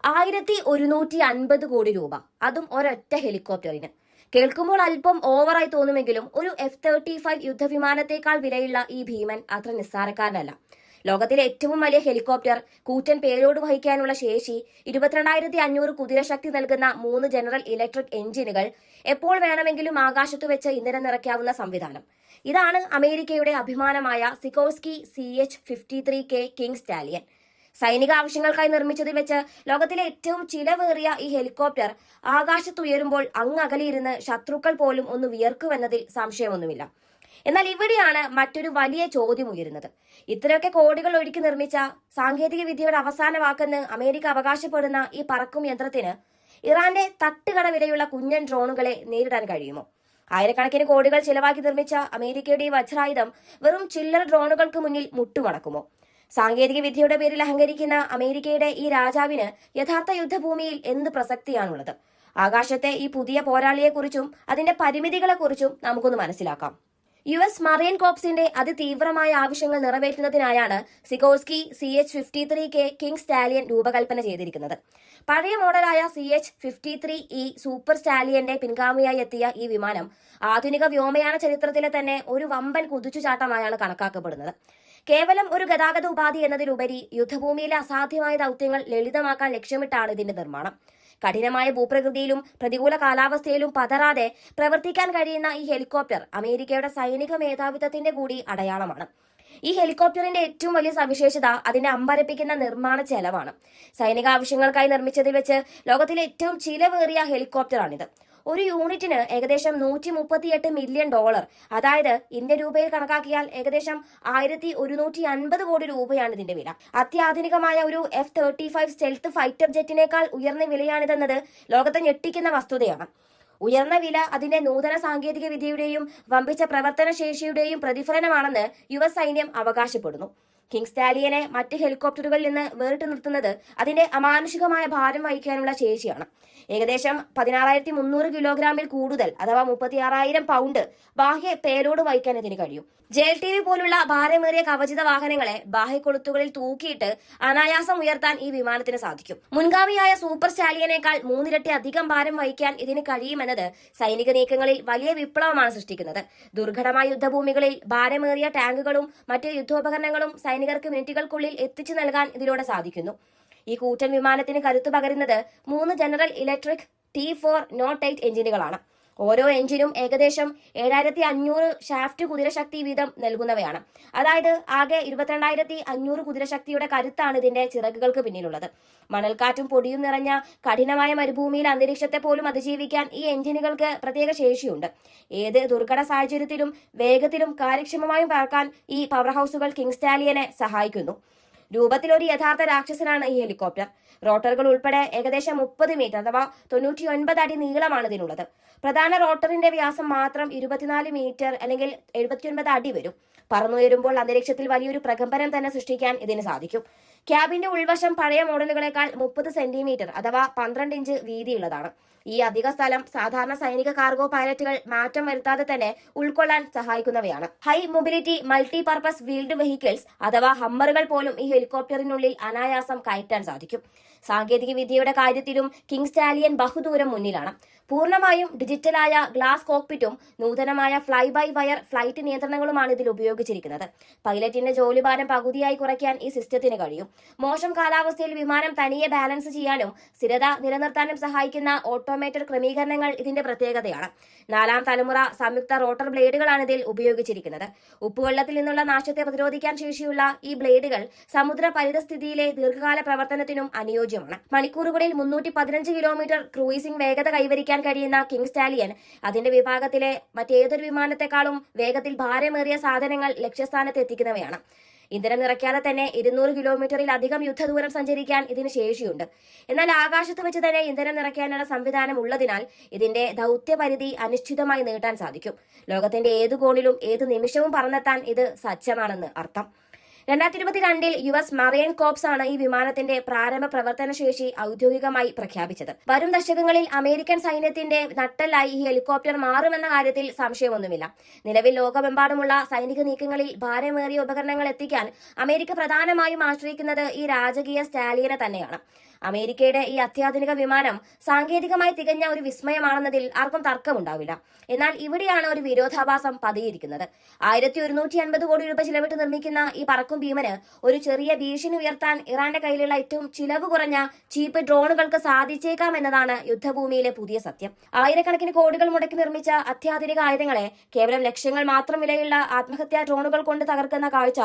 1150 കോടി രൂപ, അതും ഒരൊറ്റ ഹെലികോപ്റ്ററിന്. കേൾക്കുമ്പോൾ അല്പം ഓവറായി തോന്നുമെങ്കിലും ഒരു F-35 യുദ്ധവിമാനത്തേക്കാൾ വിലയുള്ള ഈ ഭീമൻ അത്ര നിസ്സാരക്കാരനല്ല. ലോകത്തിലെ ഏറ്റവും വലിയ ഹെലികോപ്റ്റർ, കൂറ്റൻ പേലോഡ് വഹിക്കാനുള്ള ശേഷി, 22,500 കുതിരശക്തി നൽകുന്ന 3 ജനറൽ ഇലക്ട്രിക് എഞ്ചിനുകൾ, എപ്പോൾ വേണമെങ്കിലും ആകാശത്തു വെച്ച് ഇന്ധനം നിറയ്ക്കാവുന്ന സംവിധാനം. ഇതാണ് അമേരിക്കയുടെ അഭിമാനമായ സിക്കോർസ്കി CH-53K കിങ് സ്റ്റാലിയൻ. സൈനിക ആവശ്യങ്ങൾക്കായി നിർമ്മിച്ചതിൽ വെച്ച് ലോകത്തിലെ ഏറ്റവും ചിലവേറിയ ഈ ഹെലികോപ്റ്റർ ആകാശത്തുയരുമ്പോൾ അങ്ങകലിയിരുന്ന് ശത്രുക്കൾ പോലും ഒന്ന് വിയർക്കുമെന്നതിൽ സംശയമൊന്നുമില്ല. എന്നാൽ ഇവിടെയാണ് മറ്റൊരു വലിയ ചോദ്യം ഉയരുന്നത്. ഇത്രയൊക്കെ കോടികൾ ഒഴുക്കി നിർമ്മിച്ച സാങ്കേതിക വിദ്യയുടെ അവസാന വാക്കെന്ന് അമേരിക്ക അവകാശപ്പെടുന്ന ഈ പറക്കും യന്ത്രത്തിന് ഇറാന്റെ തട്ടുകട വിലയുള്ള കുഞ്ഞൻ ഡ്രോണുകളെ നേരിടാൻ കഴിയുമോ? ആയിരക്കണക്കിന് കോടികൾ ചിലവാക്കി നിർമ്മിച്ച അമേരിക്കയുടെ ഈ വജ്രായുധം വെറും ചില്ലറ ഡ്രോണുകൾക്ക് മുന്നിൽ മുട്ടുമടക്കുമോ? സാങ്കേതിക വിദ്യയുടെ പേരിൽ അഹങ്കരിക്കുന്ന അമേരിക്കയുടെ ഈ രാജാവിന് യഥാർത്ഥ യുദ്ധഭൂമിയിൽ എന്ത് പ്രസക്തിയാണുള്ളത്? ആകാശത്തെ ഈ പുതിയ പോരാളിയെക്കുറിച്ചും അതിന്റെ പരിമിതികളെക്കുറിച്ചും നമുക്കൊന്ന് മനസ്സിലാക്കാം. US മറൈൻ കോർപ്സിന്റെ അതിതീവ്രമായ ആവശ്യങ്ങൾ നിറവേറ്റുന്നതിനായാണ് സിക്കോർസ്കി CH-53K കിങ് സ്റ്റാലിയൻ രൂപകൽപ്പന ചെയ്തിരിക്കുന്നത്. പഴയ മോഡലായ CH-53E സൂപ്പർ സ്റ്റാലിയന്റെ പിൻഗാമിയായി എത്തിയ ഈ വിമാനം ആധുനിക വ്യോമയാന ചരിത്രത്തിലെ തന്നെ ഒരു വമ്പൻ കുതിച്ചുചാട്ടമായാണ് കണക്കാക്കപ്പെടുന്നത്. കേവലം ഒരു ഗതാഗത ഉപാധി എന്നതിലുപരി യുദ്ധഭൂമിയിലെ അസാധ്യമായ ദൗത്യങ്ങൾ ലളിതമാക്കാൻ ലക്ഷ്യമിട്ടാണ് ഇതിന്റെ നിർമ്മാണം. കഠിനമായ ഭൂപ്രകൃതിയിലും പ്രതികൂല കാലാവസ്ഥയിലും പതറാതെ പ്രവർത്തിക്കാൻ കഴിയുന്ന ഈ ഹെലികോപ്റ്റർ അമേരിക്കയുടെ സൈനിക മേധാവിത്വത്തിന്റെ കൂടി അടയാളമാണ്. ഈ ഹെലികോപ്റ്ററിന്റെ ഏറ്റവും വലിയ സവിശേഷത അതിന്റെ അമ്പരപ്പിക്കുന്ന നിർമ്മാണ ചെലവാണ്. സൈനിക ആവശ്യങ്ങൾക്കായി നിർമ്മിച്ചതിൽ വെച്ച് ലോകത്തിലെ ഏറ്റവും ചിലവേറിയ ഹെലികോപ്റ്ററാണിത്. ഒരു യൂണിറ്റിന് ഏകദേശം $138 മില്യൺ, അതായത് ഇന്ത്യൻ രൂപയിൽ കണക്കാക്കിയാൽ ഏകദേശം 1150 കോടി രൂപയാണ് ഇതിന്റെ വില. അത്യാധുനികമായ ഒരു F-35 സ്റ്റെൽത്ത് ഫൈറ്റർ ജെറ്റിനേക്കാൾ ഉയർന്ന വിലയാണിതെന്നത് ലോകത്തെ ഞെട്ടിക്കുന്ന വസ്തുതയാണ്. ഉയർന്ന വില അതിന്റെ നൂതന സാങ്കേതിക വിദ്യയുടെയും വമ്പിച്ച പ്രവർത്തന ശേഷിയുടെയും പ്രതിഫലനമാണെന്ന് US സൈന്യം അവകാശപ്പെടുന്നു. കിങ് സ്റ്റാലിയനെ മറ്റ് ഹെലികോപ്റ്ററുകളിൽ നിന്ന് വേറിട്ട് നിർത്തുന്നത് അതിന്റെ അമാനുഷികമായ ഭാരം വഹിക്കാനുള്ള ശേഷിയാണ്. ഏകദേശം 16,300 കിലോഗ്രാമിൽ കൂടുതൽ, അഥവാ 36,000 പൗണ്ട് ബാഹ്യ പേലോഡ് വഹിക്കാൻ ഇതിന് കഴിയും. JLTV പോലുള്ള ഭാരമേറിയ കവചിത വാഹനങ്ങളെ ബാഹ്യക്കൊളുത്തുകളിൽ തൂക്കിയിട്ട് അനായാസം ഉയർത്താൻ ഈ വിമാനത്തിന് സാധിക്കും. മുൻഗാമിയായ സൂപ്പർ സ്റ്റാലിയനേക്കാൾ 3 ഇരട്ടി അധികം ഭാരം വഹിക്കാൻ ഇതിന് കഴിയുമെന്നത് സൈനിക നീക്കങ്ങളിൽ വലിയ വിപ്ലവമാണ് സൃഷ്ടിക്കുന്നത്. ദുർഘടമായ യുദ്ധഭൂമികളിൽ ഭാരമേറിയ ടാങ്കുകളും മറ്റ് യുദ്ധോപകരണങ്ങളും സൈനികർക്ക് മിനിറ്റുകൾക്കുള്ളിൽ എത്തിച്ചു നൽകാൻ ഇതിലൂടെ സാധിക്കുന്നു. ഈ കൂറ്റൻ വിമാനത്തിന് കരുത്തു പകരുന്നത് 3 ജനറൽ ഇലക്ട്രിക് T4 Note 8 എഞ്ചിനുകളാണ്. ഓരോ എഞ്ചിനും ഏകദേശം 7,500 ഷാഫ്റ്റ് കുതിരശക്തി വീതം നൽകുന്നവയാണ്. അതായത് ആകെ 22,500 കുതിരശക്തിയുടെ കരുത്താണ് ഇതിന്റെ ചിറകുകൾക്ക് പിന്നിലുള്ളത്. മണൽക്കാറ്റും പൊടിയും നിറഞ്ഞ കഠിനമായ മരുഭൂമിയിൽ അന്തരീക്ഷത്തെ പോലും അതിജീവിക്കാൻ ഈ എഞ്ചിനുകൾക്ക് പ്രത്യേക ശേഷിയുണ്ട്. ഏത് ദുർഘട സാഹചര്യത്തിലും വേഗത്തിലും കാര്യക്ഷമമായും പറക്കാൻ ഈ പവർ ഹൗസുകൾ കിങ് സ്റ്റാലിയനെ സഹായിക്കുന്നു. രൂപത്തിൽ ഒരു യഥാർത്ഥ രാക്ഷസനാണ് ഈ ഹെലികോപ്റ്റർ. റോട്ടറുകൾ ഉൾപ്പെടെ ഏകദേശം 30 മീറ്റർ, അഥവാ 99 അടി നീളമാണ് ഇതിനുള്ളത്. പ്രധാന റോട്ടറിന്റെ വ്യാസം മാത്രം 24 മീറ്റർ അല്ലെങ്കിൽ 79 അടി വരും. പറന്നുയരുമ്പോൾ അന്തരീക്ഷത്തിൽ വലിയൊരു പ്രകമ്പനം തന്നെ സൃഷ്ടിക്കാൻ ഇതിന് സാധിക്കും. ക്യാബിന്റെ ഉൾവശം പഴയ മോഡലുകളെക്കാൾ 30 സെന്റിമീറ്റർ, അഥവാ 12 ഇഞ്ച് വീതിയുള്ളതാണ്. ഈ അധിക സ്ഥലം സാധാരണ സൈനിക കാർഗോ പൈലറ്റുകൾ മാറ്റം വരുത്താതെ തന്നെ ഉൾക്കൊള്ളാൻ സഹായിക്കുന്നവയാണ്. High mobility multi purpose wheeled vehicles, അഥവാ ഹമ്മറുകൾ പോലും ഈ ഹെലികോപ്റ്ററിനുള്ളിൽ അനായാസം കയറ്റാൻ സാധിക്കും. സാങ്കേതിക വിദ്യയുടെ കാര്യത്തിലും കിങ് സ്റ്റാലിയൻ ബഹുദൂരം മുന്നിലാണ്. പൂർണ്ണമായും ഡിജിറ്റലായ ഗ്ലാസ് കോക്പിറ്റും നൂതനമായ ഫ്ലൈ ബൈ വയർ ഫ്ലൈറ്റ് നിയന്ത്രണങ്ങളുമാണ് ഇതിൽ ഉപയോഗിച്ചിരിക്കുന്നത്. പൈലറ്റിന്റെ ജോലിഭാരം പകുതിയായി കുറയ്ക്കാൻ ഈ സിസ്റ്റത്തിന് കഴിയും. മോശം കാലാവസ്ഥയിൽ വിമാനം തനിയെ ബാലൻസ് ചെയ്യാനും സ്ഥിരത നിലനിർത്താനും സഹായിക്കുന്ന ഓട്ടോമേറ്റഡ് ക്രമീകരണങ്ങൾ ഇതിന്റെ പ്രത്യേകതയാണ്. 4ാം തലമുറ സംയുക്ത റോട്ടർ ബ്ലേഡുകളാണ് ഇതിൽ ഉപയോഗിച്ചിരിക്കുന്നത്. ഉപ്പുവെള്ളത്തിൽ നിന്നുള്ള നാശത്തെ പ്രതിരോധിക്കാൻ ശേഷിയുള്ള ഈ ബ്ലേഡുകൾ സമുദ്ര പരിതസ്ഥിതിയിലെ ദീർഘകാല പ്രവർത്തനത്തിനും അനുയോജ്യമാണ്. മണിക്കൂറുകളിൽ 315 കിലോമീറ്റർ ക്രൂയിസിംഗ് വേഗത കൈവരിക്കാൻ കഴിയുന്ന കിങ് സ്റ്റാലിയൻ അതിന്റെ വിഭാഗത്തിലെ മറ്റേതൊരു വിമാനത്തെക്കാളും വേഗത്തിൽ ഭാരമേറിയ സാധനങ്ങൾ ലക്ഷ്യസ്ഥാനത്ത് എത്തിക്കുന്നവയാണ്. ഇന്ധനം നിറയ്ക്കാതെ തന്നെ 200 കിലോമീറ്ററിലധികം യുദ്ധദൂരം സഞ്ചരിക്കാൻ ഇതിന് ശേഷിയുണ്ട്. എന്നാൽ ആകാശത്ത് വെച്ച് തന്നെ ഇന്ധനം നിറയ്ക്കാനുള്ള സംവിധാനം ഉള്ളതിനാൽ ഇതിന്റെ ദൗത്യപരിധി അനിശ്ചിതമായി നീട്ടാൻ സാധിക്കും. ലോകത്തിന്റെ ഏതു കോണിലും ഏതു നിമിഷവും പറന്നെത്താൻ ഇത് സജ്ജമാണെന്ന് അർത്ഥം. 2022 US മറൈൻ കോർപ്സ് ആണ് ഈ വിമാനത്തിന്റെ പ്രാരംഭ പ്രവർത്തനശേഷി ഔദ്യോഗികമായി പ്രഖ്യാപിച്ചത്. വരും ദശകങ്ങളിൽ അമേരിക്കൻ സൈന്യത്തിന്റെ നട്ടെല്ലായി ഈ ഹെലികോപ്റ്റർ മാറുമെന്ന കാര്യത്തിൽ സംശയമൊന്നുമില്ല. നിലവിൽ ലോകമെമ്പാടുമുള്ള സൈനിക നീക്കങ്ങളിൽ ഭാരമേറിയ ഉപകരണങ്ങൾ എത്തിക്കാൻ അമേരിക്ക പ്രധാനമായും ആശ്രയിക്കുന്നത് ഈ രാജകീയ സ്റ്റാലിയനെ തന്നെയാണ്. അമേരിക്കയുടെ ഈ അത്യാധുനിക വിമാനം സാങ്കേതികമായി തികഞ്ഞ ഒരു വിസ്മയമാണെന്നതിൽ ആർക്കും തർക്കമുണ്ടാവില്ല. എന്നാൽ ഇവിടെയാണ് ഒരു വിരോധാഭാസം പതിയിരിക്കുന്നത്. 1150 കോടി രൂപ ചിലവിട്ട് നിർമ്മിക്കുന്ന ഈ പറക്കും ഭീമന് ഒരു ചെറിയ ഭീഷണി ഉയർത്താൻ ഇറാന്റെ കയ്യിലുള്ള ഏറ്റവും ചിലവ് കുറഞ്ഞ ചീപ്പ് ഡ്രോണുകൾക്ക് സാധിച്ചേക്കാം എന്നതാണ് യുദ്ധഭൂമിയിലെ പുതിയ സത്യം. ആയിരക്കണക്കിന് കോടികൾ മുടക്കി നിർമ്മിച്ച അത്യാധുനിക ആയുധങ്ങളെ കേവലം ലക്ഷങ്ങൾ മാത്രം വിലയുള്ള ആത്മഹത്യാ ഡ്രോണുകൾ കൊണ്ട് തകർക്കുന്ന കാഴ്ച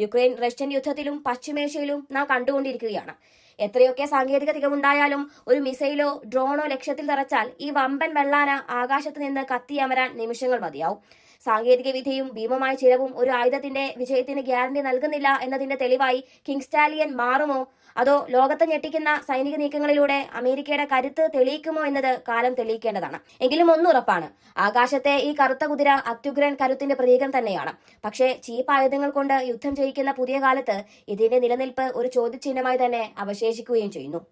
യുക്രൈൻ റഷ്യൻ യുദ്ധത്തിലും പശ്ചിമേഷ്യയിലും നാം കണ്ടുകൊണ്ടിരിക്കുകയാണ്. എത്രയൊക്കെ സാങ്കേതിക തികവുണ്ടായാലും ഒരു മിസൈലോ ഡ്രോണോ ലക്ഷ്യത്തിൽ തറച്ചാൽ ഈ വമ്പൻ വെള്ളാന ആകാശത്ത് നിന്ന് കത്തിയമരാൻ നിമിഷങ്ങൾ മതിയാവും. സാങ്കേതിക വിദ്യയും ഭീമമായ ചിലവും ഒരു ആയുധത്തിന്റെ വിജയത്തിന് ഗ്യാരണ്ടി നൽകുന്നില്ല എന്നതിന്റെ തെളിവായി കിങ് സ്റ്റാലിയൻ മാറുമോ, അതോ ലോകത്തെ ഞെട്ടിക്കുന്ന സൈനിക നീക്കങ്ങളിലൂടെ അമേരിക്കയുടെ കരുത്ത് തെളിയിക്കുമോ എന്നത് കാലം തെളിയിക്കേണ്ടതാണ്. എങ്കിലും ഒന്നുറപ്പാണ്, ആകാശത്തെ ഈ കറുത്ത കുതിര അത്യുഗ്രൻ കരുത്തിന്റെ പ്രതീകം തന്നെയാണ്. പക്ഷേ ചീപ്പ് ആയുധങ്ങൾ കൊണ്ട് യുദ്ധം ജയിക്കുന്ന പുതിയ കാലത്ത് ഇതിന്റെ നിലനിൽപ്പ് ഒരു ചോദ്യചിഹ്നമായി തന്നെ അവശേഷിക്കുകയും ചെയ്യുന്നു.